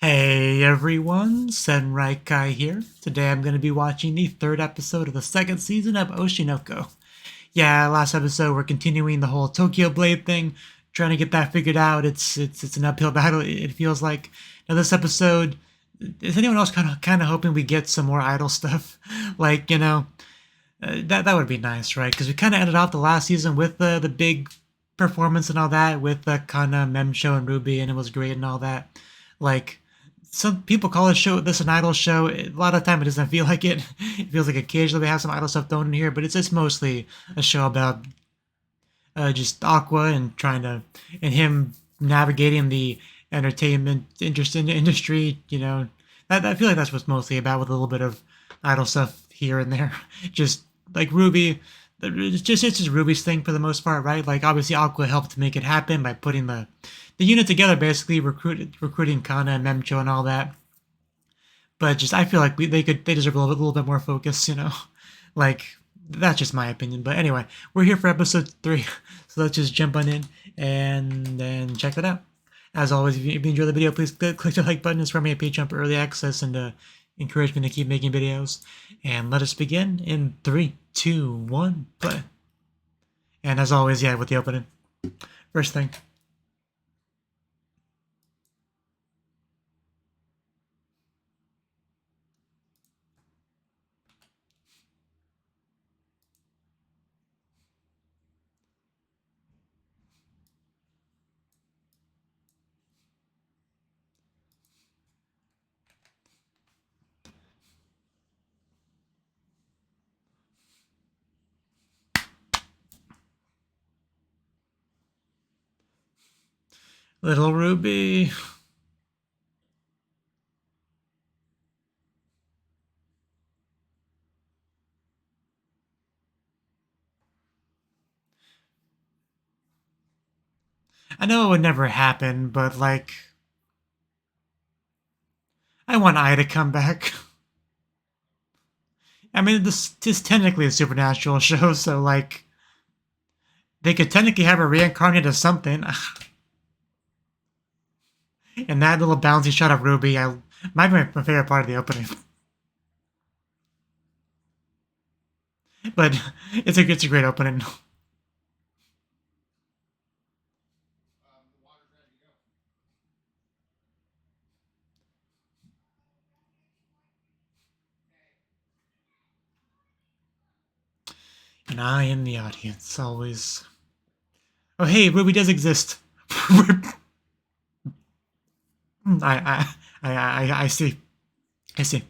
Hey everyone, Senrai Kai here. Today I'm going to be watching the third episode of the second season of Oshinoko. Yeah, last episode we're continuing the whole Tokyo Blade thing, trying to get that figured out. It's an uphill battle. It feels like. Now this episode, is anyone else kind of hoping we get some more idol stuff? Like that would be nice, right? Because we kind of ended off the last season with the big performance and all that with the Kana, Memsho, and Ruby, and it was great and all that. Like some people call this an idol show. A lot of the time it doesn't feel like it. It feels like occasionally they have some idol stuff thrown in here, but it's mostly a show about just Aqua and and him navigating the entertainment industry. I feel like that's what's mostly about, with a little bit of idol stuff here and there. Just like Ruby, it's just Ruby's thing for the most part, right? Like obviously Aqua helped make it happen by putting the unit together, basically recruiting Kana and Memcho and all that. But just I feel like they deserve a little bit more focus. Like that's just my opinion. But anyway, we're here for episode 3, so let's just jump on in and then check that out. As always, if you enjoy the video, please click the like button. It's for me a Patreon for early access and encourage me to keep making videos. And let us begin in 3, 2, 1, play. And as always, yeah, with the opening. First thing. Little Ruby. I know it would never happen, but like, I want Ai to come back. I mean, this is technically a supernatural show, so like, they could technically have her reincarnated as something. And that little bouncy shot of Ruby, might be my favorite part of the opening. But it's a great opening. And I in the audience, always. Oh hey, Ruby does exist. I see. I see.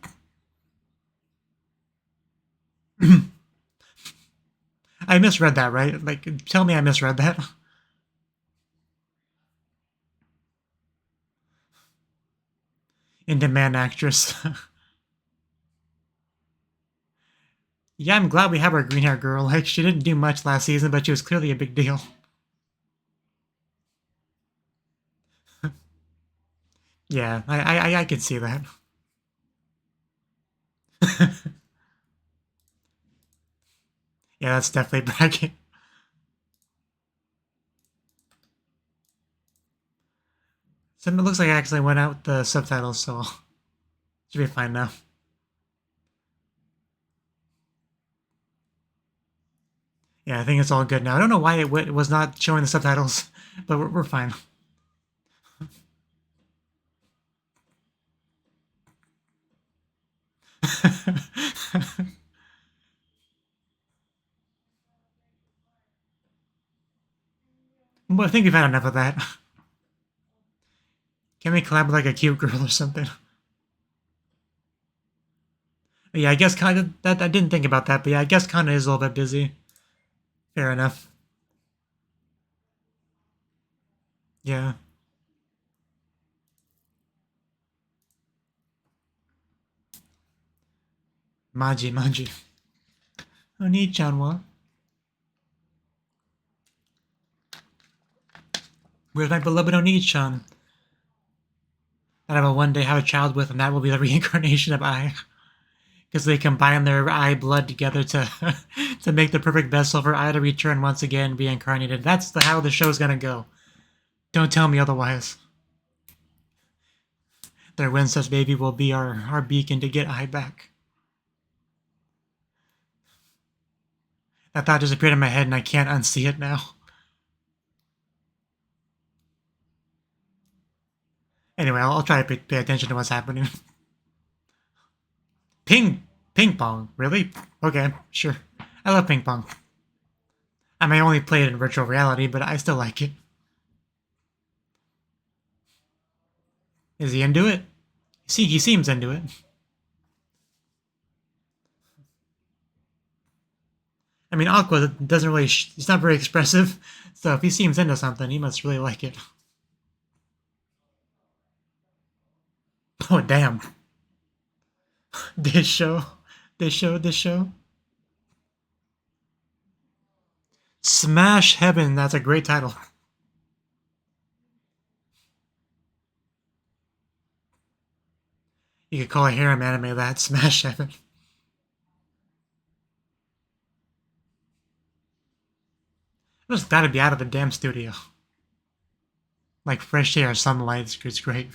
I misread that, right? Like, tell me I misread that. In demand actress. Yeah, I'm glad we have our green hair girl. Like, she didn't do much last season, but she was clearly a big deal. Yeah, I can see that. Yeah, that's definitely bragging. So it looks like I actually went out the subtitles, so should be fine now. Yeah, I think it's all good now. I don't know why it was not showing the subtitles, but we're fine. Well, I think we've had enough of that. Can we collab with like a cute girl or something? Yeah, I guess kind of that I didn't think about that, but yeah, I guess kind of is a little bit busy. Fair enough. Yeah. Maji. Oni-chan wa? Where's my beloved Oni-chan? That I will one day have a child with, and that will be the reincarnation of Ai. Because they combine their Ai blood together to to make the perfect vessel for Ai to return once again reincarnated. That's how the show's gonna go. Don't tell me otherwise. their Winston's baby will be our beacon to get Ai back. That thought just appeared in my head and I can't unsee it now. Anyway, I'll try to pay attention to what's happening. Ping pong? Really? Okay, sure. I love ping pong. I may only play it in virtual reality, but I still like it. Is he into it? See, he seems into it. I mean, Aqua doesn't really... he's not very expressive, so if he seems into something, he must really like it. Oh, damn. This show. Smash Heaven, that's a great title. You could call a harem anime that, Smash Heaven. I'm just glad to be out of the damn studio. Like fresh air, sunlight, it's great.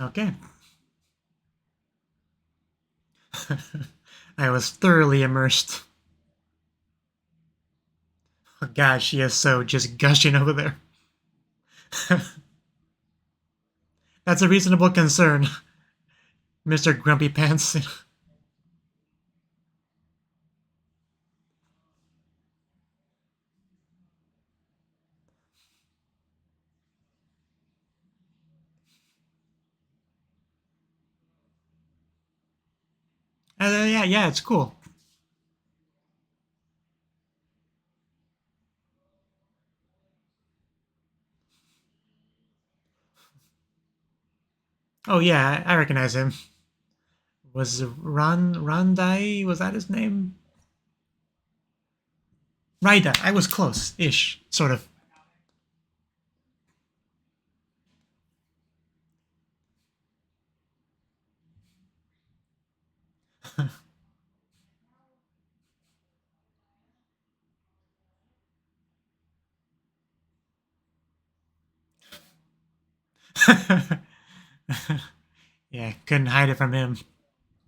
Okay. I was thoroughly immersed. Oh god, she is so just gushing over there. That's a reasonable concern, Mr. Grumpy Pants. Yeah, it's cool. Oh yeah, I recognize him. Was Randai? Was that his name? Raida. I was close-ish, sort of. Yeah, couldn't hide it from him.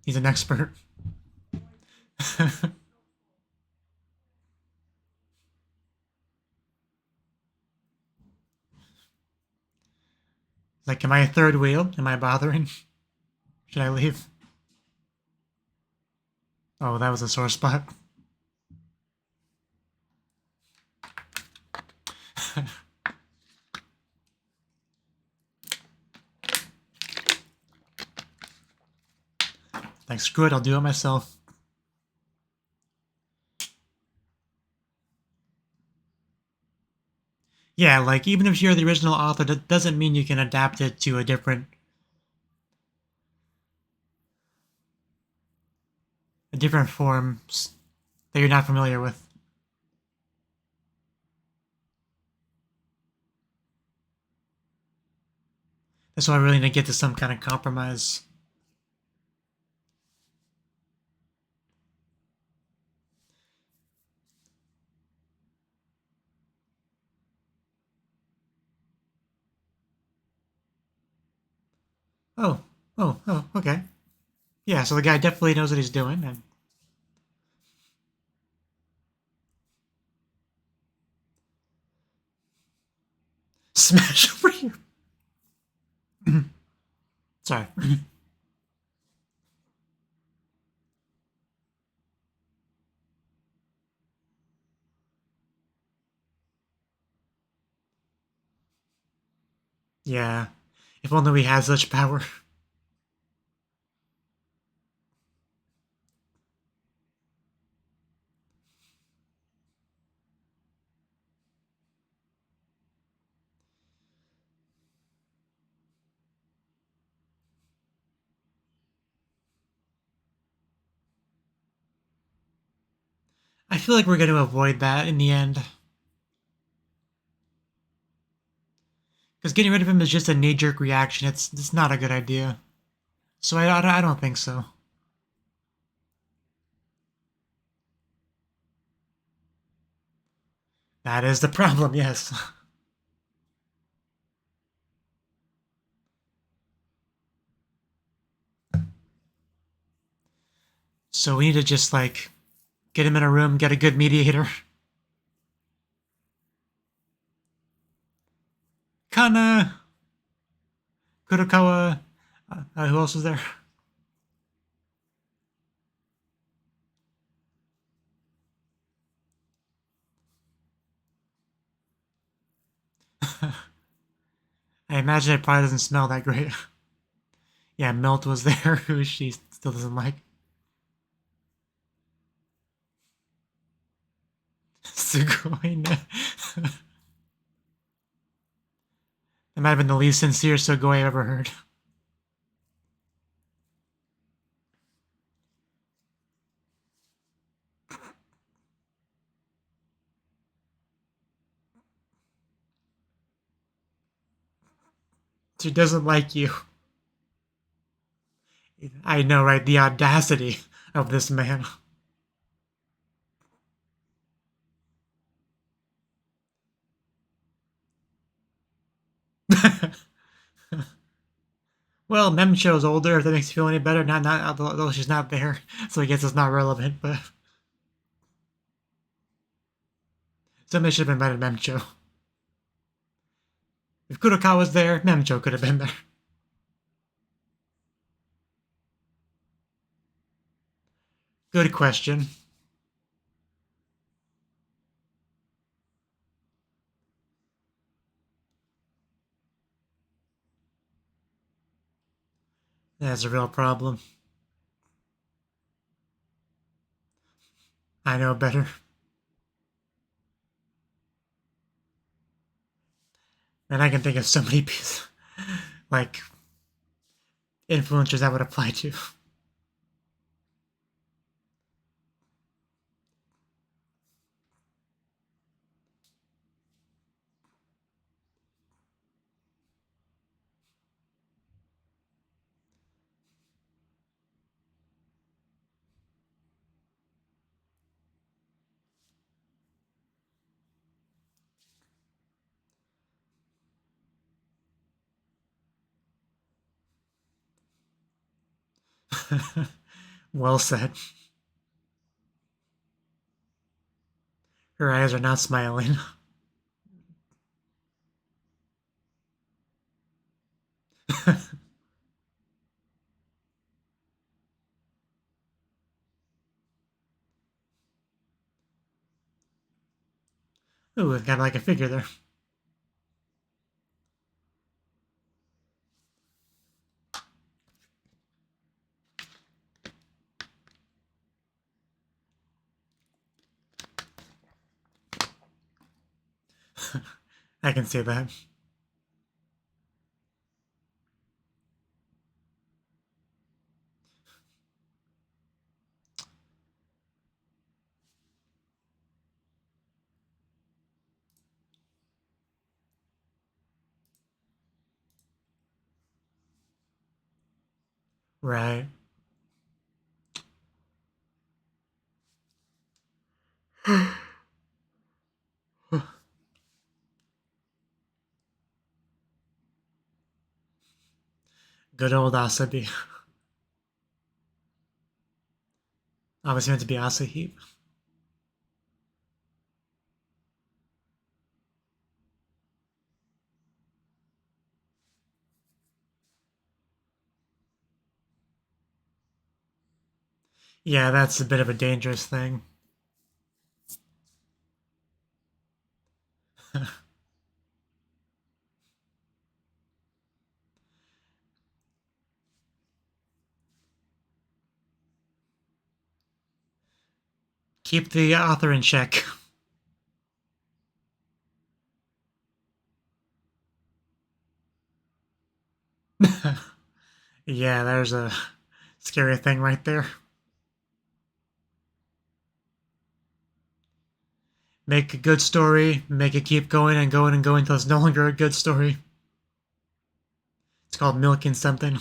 He's an expert. Like, am I a third wheel? Am I bothering? Should I leave? Oh, that was a sore spot. Like, screw it, I'll do it myself. Yeah, like, even if you're the original author, that doesn't mean you can adapt it to a different forms that you're not familiar with. That's why I really need to get to some kind of compromise. Oh, okay. Yeah, so the guy definitely knows what he's doing. And smash over here. Sorry. Yeah. If only we had such power. I feel like we're going to avoid that in the end. Because getting rid of him is just a knee-jerk reaction. It's not a good idea. So I don't think so. That is the problem, yes. So we need to just, like, get him in a room, get a good mediator. Kana, Kurokawa, who else was there? I imagine it probably doesn't smell that great. Yeah, Milt was there, who she still doesn't like. Sugoi. That might have been the least sincere Sugoi I've ever heard. She doesn't like you. I know, right? The audacity of this man. Well, Memcho's older, if that makes you feel any better. Not, although she's not there, so I guess it's not relevant, but somebody should have invited Memcho. If Kurokawa was there, Memcho could have been there. Good question. That's a real problem. I know better. And I can think of so many pieces, like, influencers that would apply to. Well said. Her eyes are not smiling. Ooh, kind of like a figure there. I can see that. Right. Good old Asabi. Obviously meant to be Asahi. Yeah, that's a bit of a dangerous thing. Keep the author in check. Yeah, there's a scary thing right there. Make a good story, make it keep going and going and going until it's no longer a good story. It's called milking something.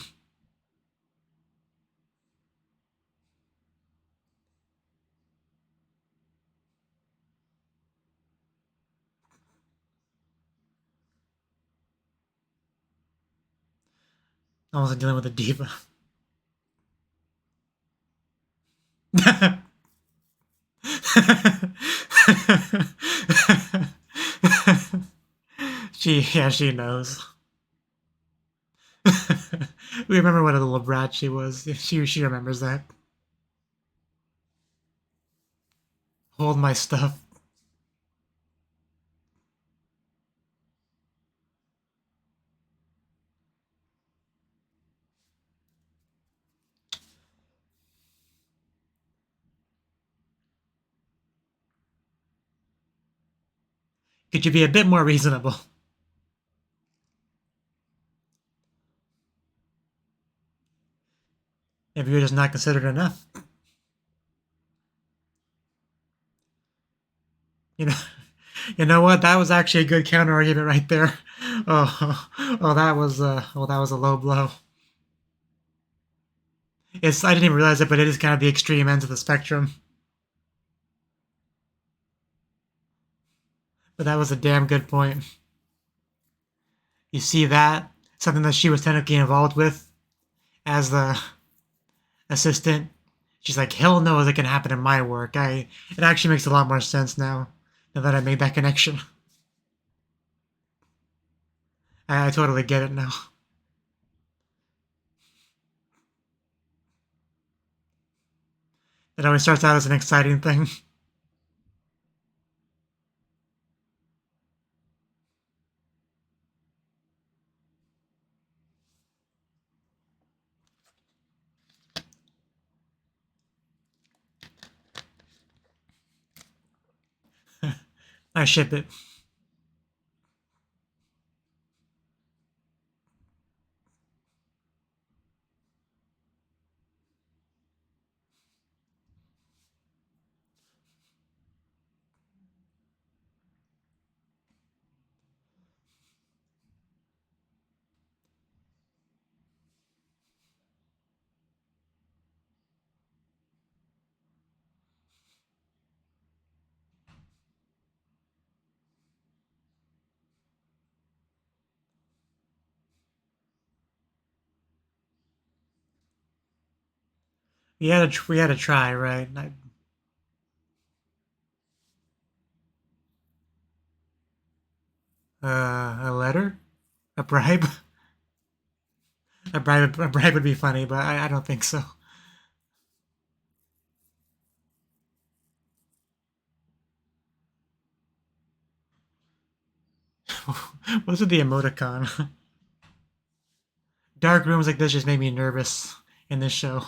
I wasn't dealing with a diva. she knows. We remember what a little brat she was. She remembers that. Hold my stuff. Could you be a bit more reasonable? Maybe you're just not considered enough. You know, you know what? That was actually a good counter argument right there. That was a low blow. I didn't even realize it, but it is kind of the extreme ends of the spectrum. But that was a damn good point. You see that? Something that she was technically involved with as the assistant. She's like, hell no, it can happen in my work. It actually makes a lot more sense now that I made that connection. I totally get it now. It always starts out as an exciting thing. I ship it. We had to try, right? A letter, a bribe, a bribe would be funny, but I don't think so. What's with the emoticon? Dark rooms like this just made me nervous in this show.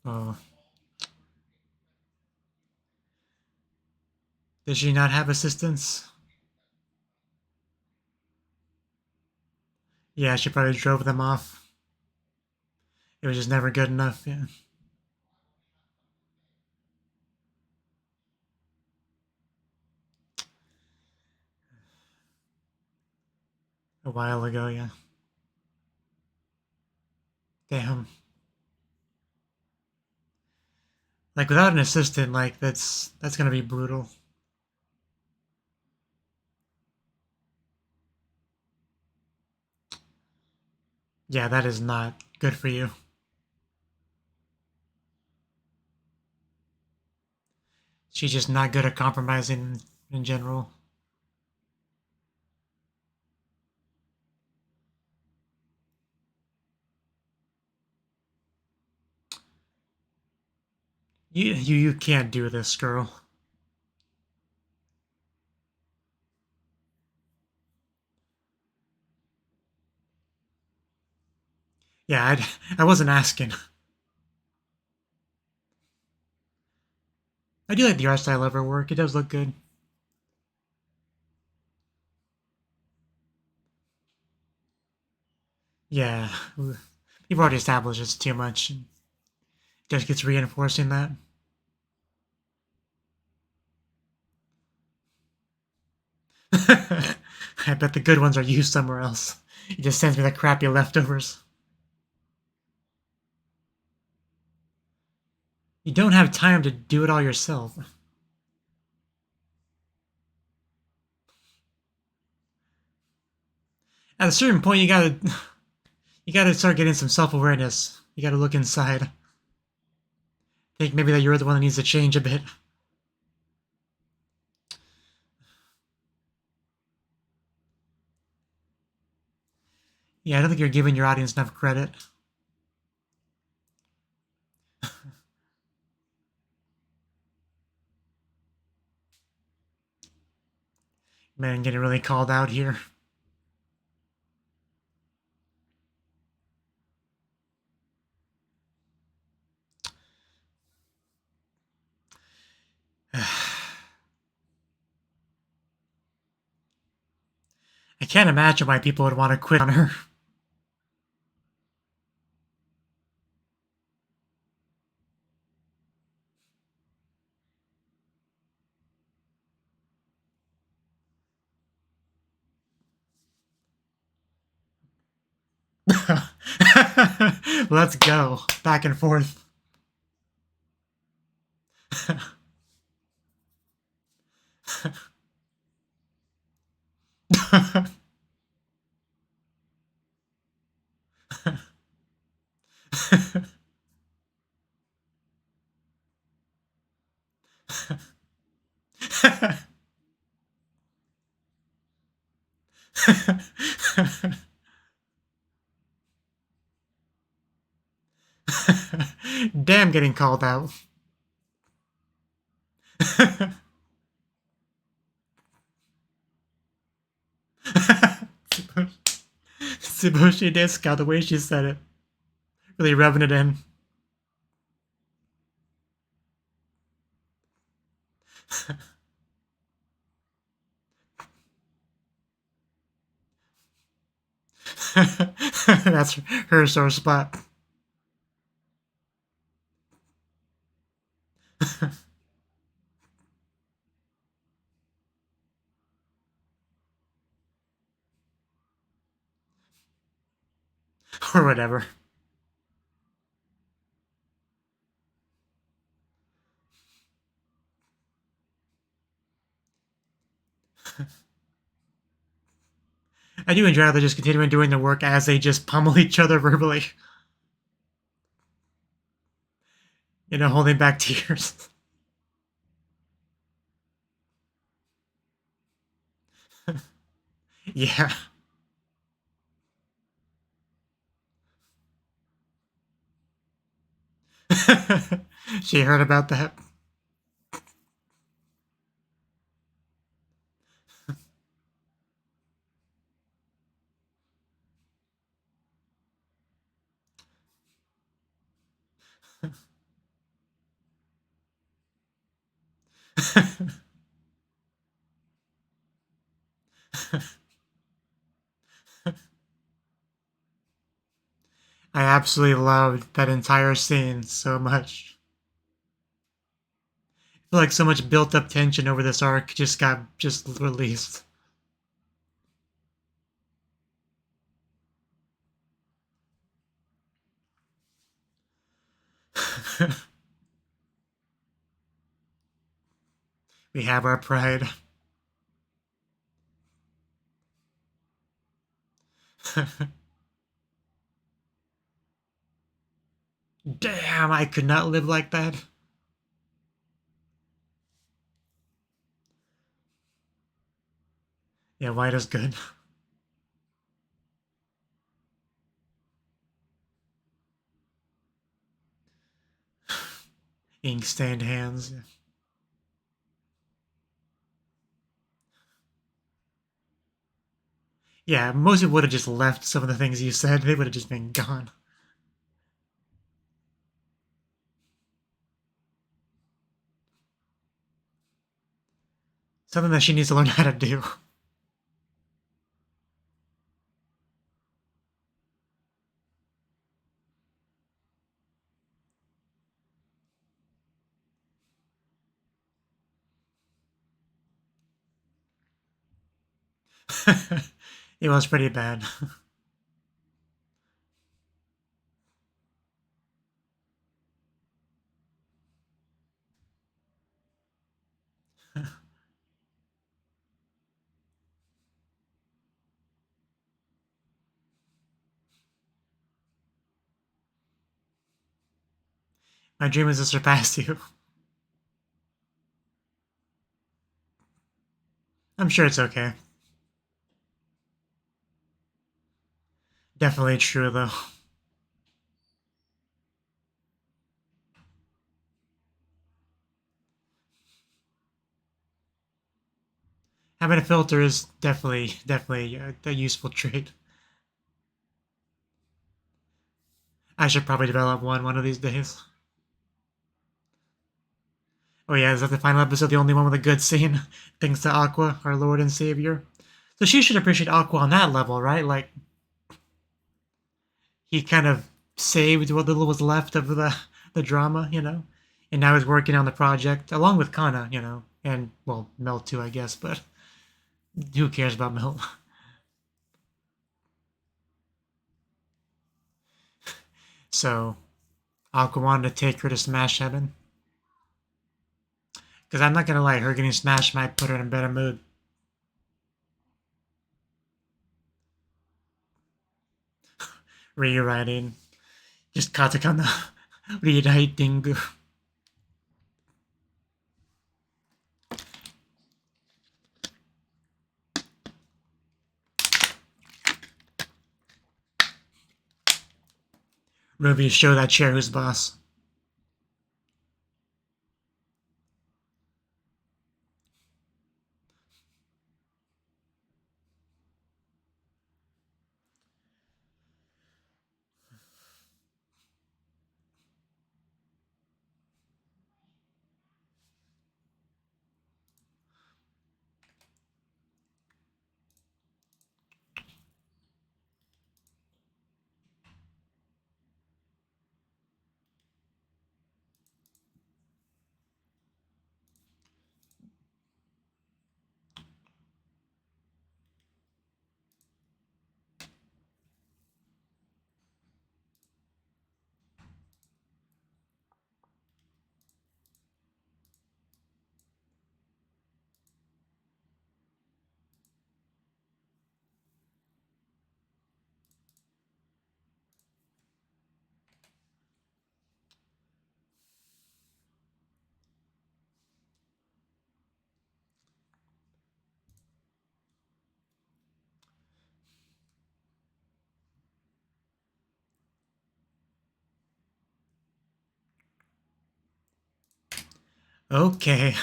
Oh, does she not have assistants? Yeah, she probably drove them off. It was just never good enough. Yeah, a while ago. Yeah, damn. Like without an assistant, like that's gonna be brutal. Yeah, that is not good for you. She's just not good at compromising in general. You can't do this, girl. Yeah, I wasn't asking. I do like the art style of her work. It does look good. Yeah, we've already established it's too much. It just gets reinforcing that. I bet the good ones are used somewhere else. He just sends me the crappy leftovers. You don't have time to do it all yourself. At a certain point, you gotta start getting some self-awareness. You gotta look inside. Think maybe that you're the one that needs to change a bit. Yeah, I don't think you're giving your audience enough credit. Man, getting really called out here. I can't imagine why people would want to quit on her. Let's go. Back and forth. Damn, getting called out. Tsuboshi desu, the way she said it. Really rubbing it in. That's her sore spot. Or whatever. I do enjoy how they're just continuing doing the work as they just pummel each other verbally. You know, holding back tears. Yeah. She heard about that. I absolutely loved that entire scene so much. I feel like so much built up tension over this arc just got just released. We have our pride. Damn, I could not live like that. Yeah, white is good. Ink stained hands. Yeah, most people would have just left some of the things you said. They would have just been gone. Something that she needs to learn how to do. It was pretty bad. My dream is to surpass you. I'm sure it's okay. Definitely true, though. Having a filter is definitely a useful trait. I should probably develop one of these days. Oh yeah, is that the final episode? The only one with a good scene, thanks to Aqua, our Lord and Savior. So she should appreciate Aqua on that level, right? Like he kind of saved what little was left of the drama, and now he's working on the project along with Kana, and well, Mel too, I guess. But who cares about Mel? So Aqua wanted to take her to Smash Heaven. Because I'm not gonna lie, her getting smashed might put her in a better mood. Rewriting. Just katakana. Rewriting. Ruby, show that chair who's boss. Okay,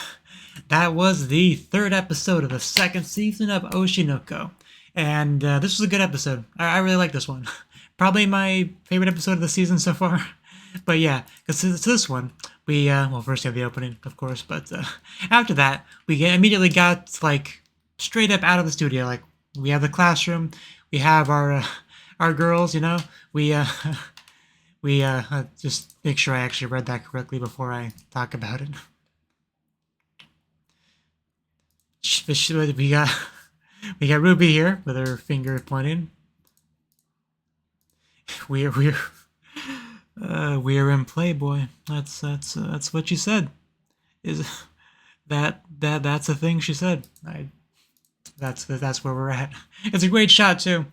that was the third episode of the second season of Oshinoko. And this was a good episode. I really like this one. Probably my favorite episode of the season so far. But yeah, because it's this one, we, well, first we have the opening, of course, but after that, immediately got, like, straight up out of the studio. Like, we have the classroom, we have our girls, we, we, just make sure I actually read that correctly before I talk about it. We got we got Ruby here with her finger pointing. We're we're in Playboy. That's what she said. Is that's a thing she said. That's where we're at. It's a great shot too.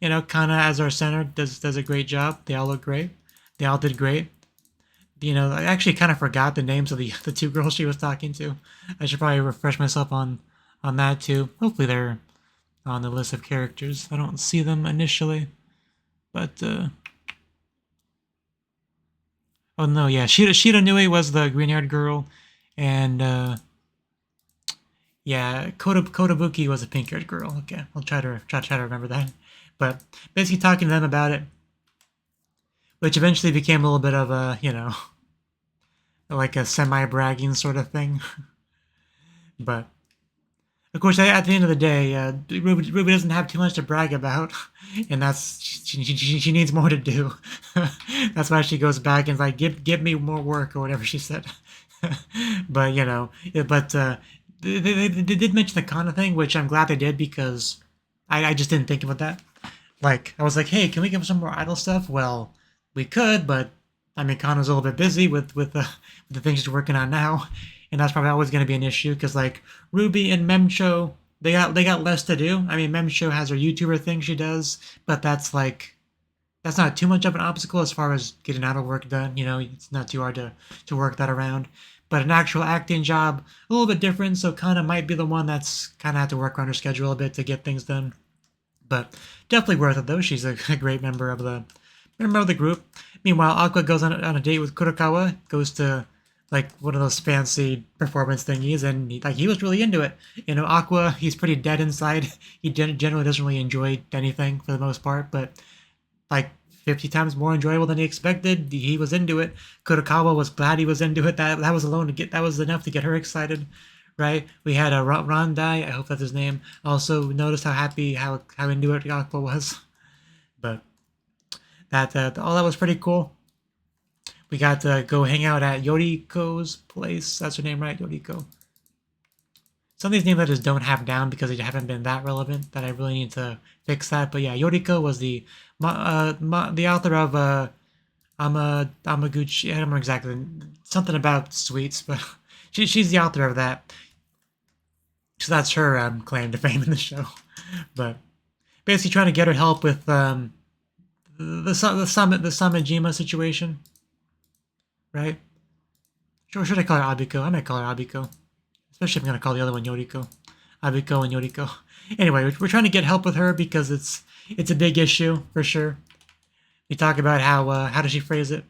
Kana as our center does a great job. They all look great. They all did great. I actually kind of forgot the names of the two girls she was talking to. I should probably refresh myself on that too. Hopefully they're on the list of characters. I don't see them initially, but oh no, yeah, Shida Nui was the green-haired girl, and yeah, Kotobuki was a pink-haired girl. Okay, I'll try to remember that. But basically talking to them about it, which eventually became a little bit of a like a semi-bragging sort of thing. But of course, at the end of the day, Ruby doesn't have too much to brag about, and that's she needs more to do. That's why she goes back and is like, give me more work or whatever she said. But they did mention the Kana thing, which I'm glad they did because I just didn't think about that. Like I was like, hey, can we give some more idol stuff? Well, we could, but I mean, Kana's a little bit busy with the things she's working on now, and that's probably always going to be an issue because like Ruby and Memcho, they got less to do. I mean, Memcho has her YouTuber thing she does, but that's not too much of an obstacle as far as getting out of work done. You know, it's not too hard to work that around. But an actual acting job, a little bit different, so kind of might be the one that's kind of have to work around her schedule a bit to get things done. But definitely worth it though. She's a great member of the group. Meanwhile, Aqua goes on a date with Kurokawa, goes to like one of those fancy performance thingies, and he was really into it. You know, Aqua, he's pretty dead inside. He generally doesn't really enjoy anything for the most part, but like 50 times more enjoyable than he expected. He was into it. Kurokawa was glad he was into it. That was alone to get that was enough to get her excited, right? We had a Rondai, I hope that's his name. Also noticed how happy, how into it Aqua was. But that all that was pretty cool. We got to go hang out at Yoriko's place. That's her name, right? Yoriko. Some of these names I just don't have down because they haven't been that relevant that I really need to fix that. But yeah, Yoriko was the author of Amaguchi. I don't remember exactly something about sweets, but she's the author of that. So that's her claim to fame in the show. But basically trying to get her help with the Samejima situation, right? Sure, should I call her Abiko? I might call her Abiko. Especially if I'm going to call the other one Yoriko. Abiko and Yoriko. Anyway, we're trying to get help with her because it's a big issue, for sure. We talk about how does she phrase it?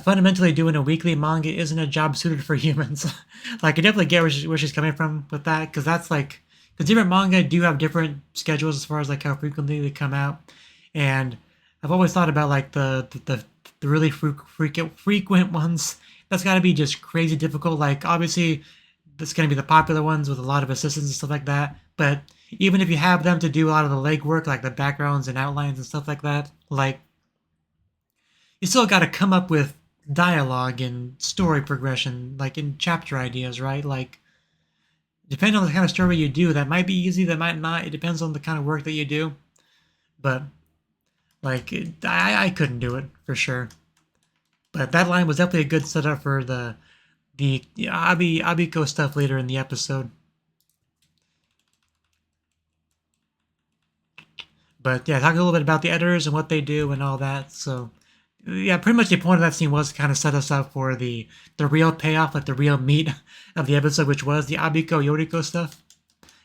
Fundamentally, doing a weekly manga isn't a job suited for humans. Like, I definitely get where she's coming from with that, because that's like, because different manga do have different schedules as far as like how frequently they come out. And I've always thought about like the really frequent ones. That's got to be just crazy difficult. Like, obviously, that's going to be the popular ones with a lot of assistants and stuff like that. But even if you have them to do a lot of the legwork, like the backgrounds and outlines and stuff like that, like, you still got to come up with dialogue and story progression, like in chapter ideas, right? Like, depending on the kind of story you do, that might be easy, that might not. It depends on the kind of work that you do. But, like, I couldn't do it, for sure. But that line was definitely a good setup for the Abiko stuff later in the episode. But yeah, talk a little bit about the editors and what they do and all that. So yeah, pretty much the point of that scene was to kind of set us up for the real payoff, like the real meat of the episode, which was the Abiko Yoriko stuff.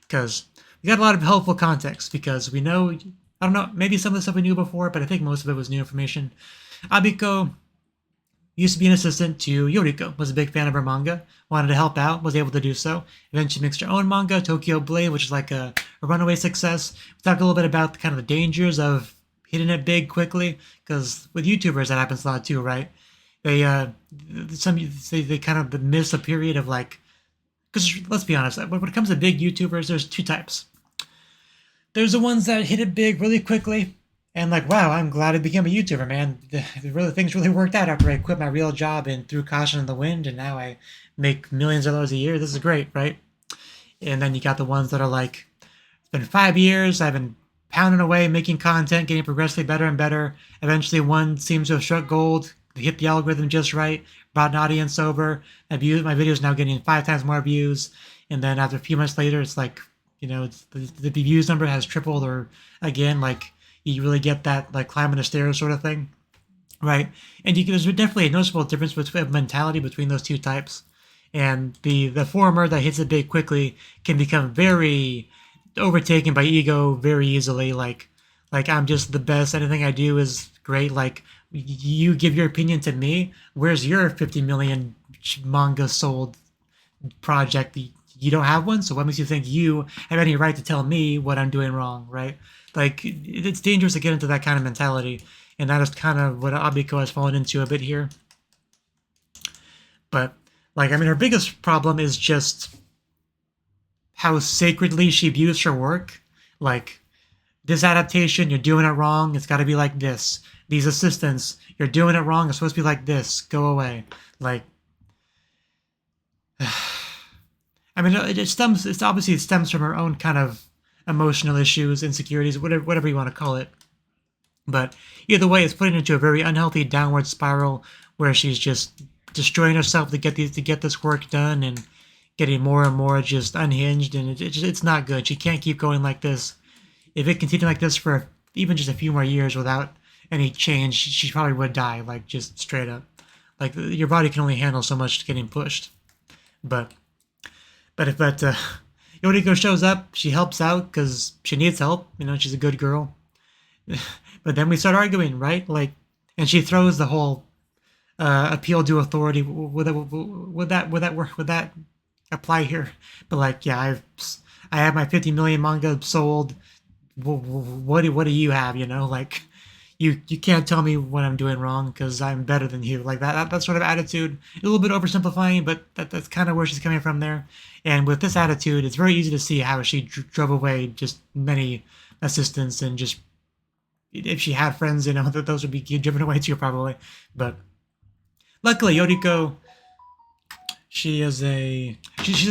Because we got a lot of helpful context, because we know, I don't know, maybe some of the stuff we knew before, but I think most of it was new information. Abiko used to be an assistant to Yoriko, was a big fan of her manga, wanted to help out, was able to do so. Eventually mixed her own manga, Tokyo Blade, which is like a runaway success. We talked a little bit about the kind of the dangers of hitting it big quickly, because with YouTubers that happens a lot too, right? They kind of miss a period of like, because let's be honest, when it comes to big YouTubers, there's two types. There's the ones that hit it big really quickly, and like, wow, I'm glad I became a YouTuber, man. Things really worked out after I quit my real job and threw caution in the wind, and now I make millions of dollars a year. This is great, right? And then you got the ones that are like, it's been 5 years, I've been pounding away, making content, getting progressively better and better. Eventually, one seems to have struck gold, hit the algorithm just right, brought an audience over. My videos now getting 5 times more views, and then after a few months later, it's like, you know, the views number has tripled, or again, like, you really get that like climbing the stairs sort of thing, right? And there's definitely a noticeable difference of mentality between those two types. And the former that hits it big quickly can become very overtaken by ego very easily. Like I'm just the best. Anything I do is great. Like, you give your opinion to me. Where's your 50 million manga sold project? You don't have one, so what makes you think you have any right to tell me what I'm doing wrong, right? Like, it's dangerous to get into that kind of mentality, and that is kind of what Abiko has fallen into a bit here. But, like, I mean, her biggest problem is just how sacredly she views her work. Like, this adaptation, you're doing it wrong, it's got to be like this. These assistants, you're doing it wrong, it's supposed to be like this. Go away. Like, I mean, it obviously stems from her own kind of emotional issues, insecurities, whatever you want to call it. But either way, it's putting her into a very unhealthy downward spiral where she's just destroying herself to get this work done, and getting more and more just unhinged, and it's not good. She can't keep going like this. If it continued like this for even just a few more years without any change, she probably would die, like just straight up. Like your body can only handle so much getting pushed. But Yoriko shows up. She helps out because she needs help. You know, she's a good girl. But then we start arguing, right? Like, and she throws the whole appeal to authority. Would that work? Would that apply here? But like, yeah, I have my 50 million manga sold. What do you have? You know, like you can't tell me what I'm doing wrong because I'm better than you. Like that sort of attitude. A little bit oversimplifying, but that's kind of where she's coming from there. And with this attitude, it's very easy to see how she drove away just many assistants, and just if she had friends, you know, that those would be driven away too probably. But luckily, Yoriko, she's a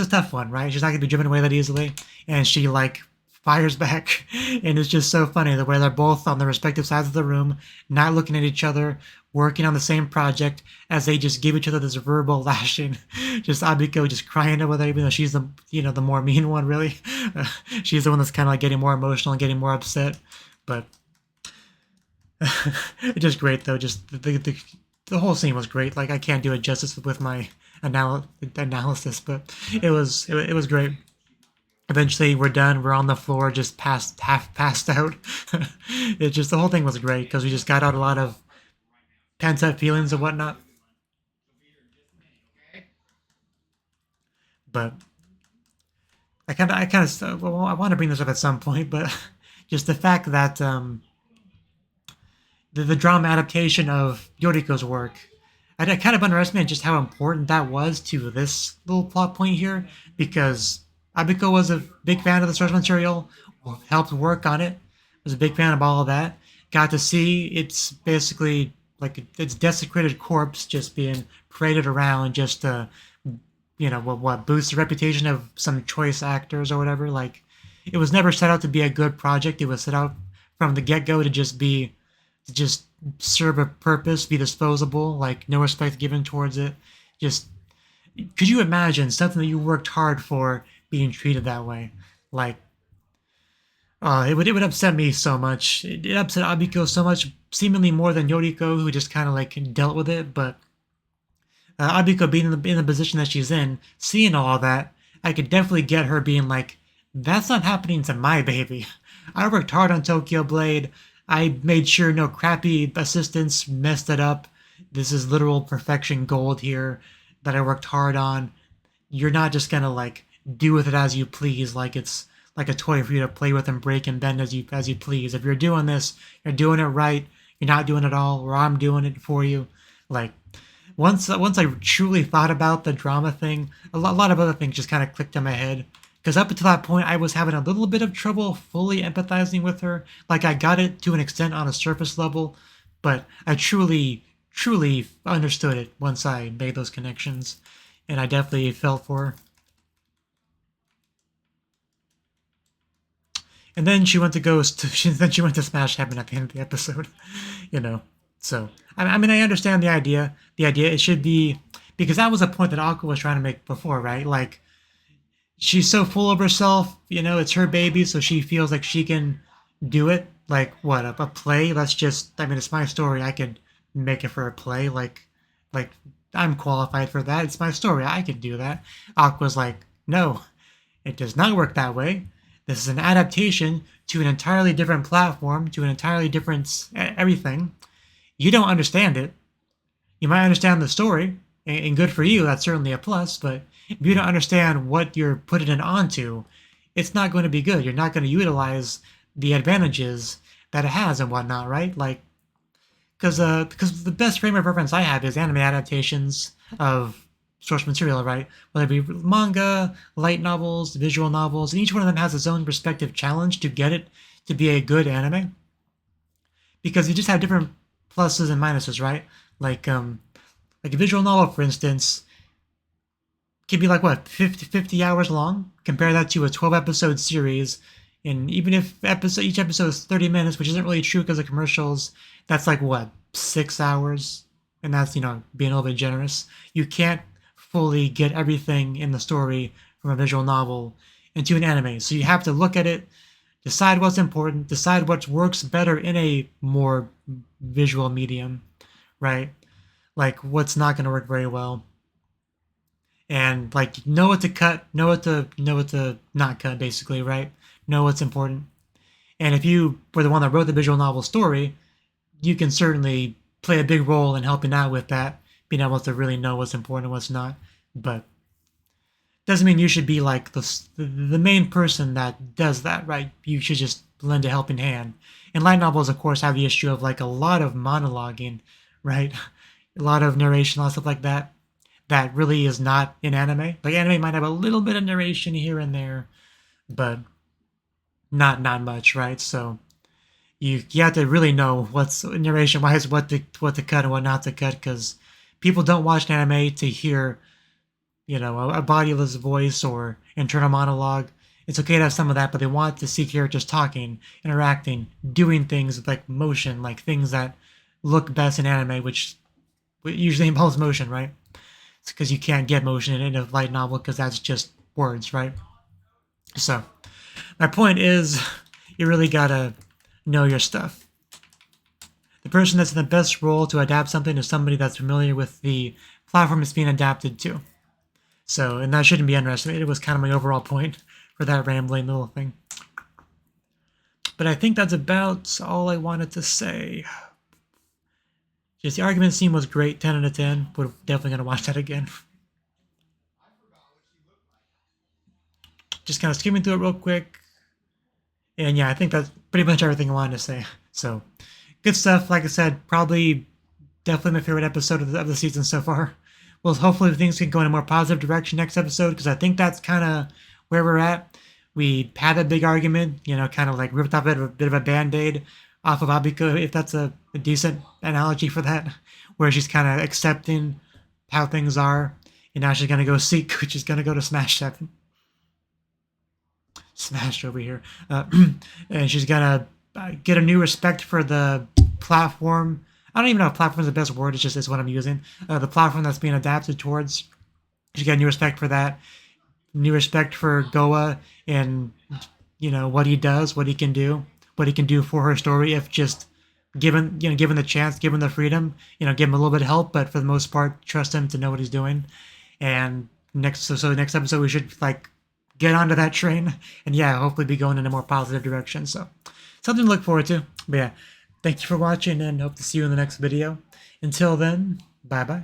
tough one, right? She's not gonna be driven away that easily, and she like fires back, and it's just so funny the way they're both on the respective sides of the room, not looking at each other, working on the same project, as they just give each other this verbal lashing. Just Abiko just crying over there, even though she's the the more mean one, really. She's the one that's kind of like getting more emotional and getting more upset, but it's just great though. Just the whole scene was great. Like I can't do it justice with my analysis, but it was great. Eventually, we're done. We're on the floor, just half passed out. It's just the whole thing was great because we just got out a lot of pent up feelings and whatnot. But well, I want to bring this up at some point, but just the fact that the drama adaptation of Yoriko's work, I kind of underestimated just how important that was to this little plot point here, because Abiko was a big fan of the source material, helped work on it, was a big fan of all of that. Got to see it's basically like its desecrated corpse just being paraded around just to, what boost the reputation of some choice actors or whatever. Like, it was never set out to be a good project. It was set out from the get go to just serve a purpose, be disposable, like no respect given towards it. Just could you imagine something that you worked hard for being treated that way? Like, it would upset me so much. It upset Abiko so much, seemingly more than Yoriko, who just kind of like dealt with it. But Abiko being in the position that she's in, seeing all that, I could definitely get her being like, "That's not happening to my baby. I worked hard on Tokyo Blade. I made sure no crappy assistants messed it up. This is literal perfection gold here that I worked hard on. You're not just gonna like do with it as you please, like it's like a toy for you to play with and break and bend as you please. If you're doing this, you're doing it right. You're not doing it all, or I'm doing it for you." Like once I truly thought about the drama thing, a lot of other things just kind of clicked in my head. Because up until that point, I was having a little bit of trouble fully empathizing with her. Like, I got it to an extent on a surface level, but I truly understood it once I made those connections, and I definitely felt for her. And then she went to then she went to Smash Heaven at the end of the episode, you know. So I mean, I understand the idea. The idea it should be, because that was a point that Aqua was trying to make before, right? Like, she's so full of herself, it's her baby, so she feels like she can do it. Like, what, a play? It's my story. I could make it for a play. Like, I'm qualified for that. It's my story. I could do that. Aqua's like, no, it does not work that way. This is an adaptation to an entirely different platform, to an entirely different everything. You don't understand it. You might understand the story, and good for you, that's certainly a plus, but if you don't understand what you're putting it onto, it's not going to be good. You're not going to utilize the advantages that it has and whatnot, right? Like, because the best frame of reference I have is anime adaptations of source material, right? Whether it be manga, light novels, visual novels, and each one of them has its own respective challenge to get it to be a good anime. Because you just have different pluses and minuses, right? Like a visual novel, for instance, can be like, what, 50 hours long? Compare that to a 12-episode series, and even if each episode is 30 minutes, which isn't really true because of commercials, that's like, what, 6 hours? and that's, being a little bit generous. You can't fully get everything in the story from a visual novel into an anime. So you have to look at it, decide what's important, decide what works better in a more visual medium, right? Like what's not going to work very well, and like know what to cut, know what to not cut, basically, right? Know what's important. And if you were the one that wrote the visual novel story, you can certainly play a big role in helping out with that, being able to really know what's important and what's not. But doesn't mean you should be like the main person that does that, right? You should just lend a helping hand. And light novels, of course, have the issue of like a lot of monologuing, right? A lot of narration, a lot of stuff like that. That really is not in anime. Like anime might have a little bit of narration here and there, but not much, right? So you have to really know what's narration wise, what to cut and what not to cut, because people don't watch anime to hear, a bodiless voice or internal monologue. It's okay to have some of that, but they want to see characters talking, interacting, doing things with like motion, like things that look best in anime, which usually involves motion, right? It's because you can't get motion in a light novel because that's just words, right? So my point is, you really gotta know your stuff. The person that's in the best role to adapt something is somebody that's familiar with the platform it's being adapted to. So, and that shouldn't be underestimated. It was kind of my overall point for that rambling little thing. But I think that's about all I wanted to say. Just the argument scene was great, 10 out of 10. We're definitely going to watch that again. Just kind of skimming through it real quick. And yeah, I think that's pretty much everything I wanted to say. So, good stuff. Like I said, probably definitely my favorite episode of the season so far. Well, hopefully things can go in a more positive direction next episode, because I think that's kind of where we're at. We had a big argument, kind of like ripped off a bit of a band-aid off of Abiko, if that's a decent analogy for that, where she's kind of accepting how things are, and now she's going to go seek, which is going to go to Smash 7. Smashed over here. And she's going to get a new respect for the platform. I don't even know if platform is the best word, it's what I'm using. The platform that's being adapted towards. She got new respect for that. New respect for Goa and, what he does, what he can do for her story if just given the chance, given the freedom, give him a little bit of help, but for the most part, trust him to know what he's doing. And next episode, we should get onto that train and hopefully be going in a more positive direction. So something to look forward to. But yeah, thank you for watching and hope to see you in the next video. Until then, bye bye.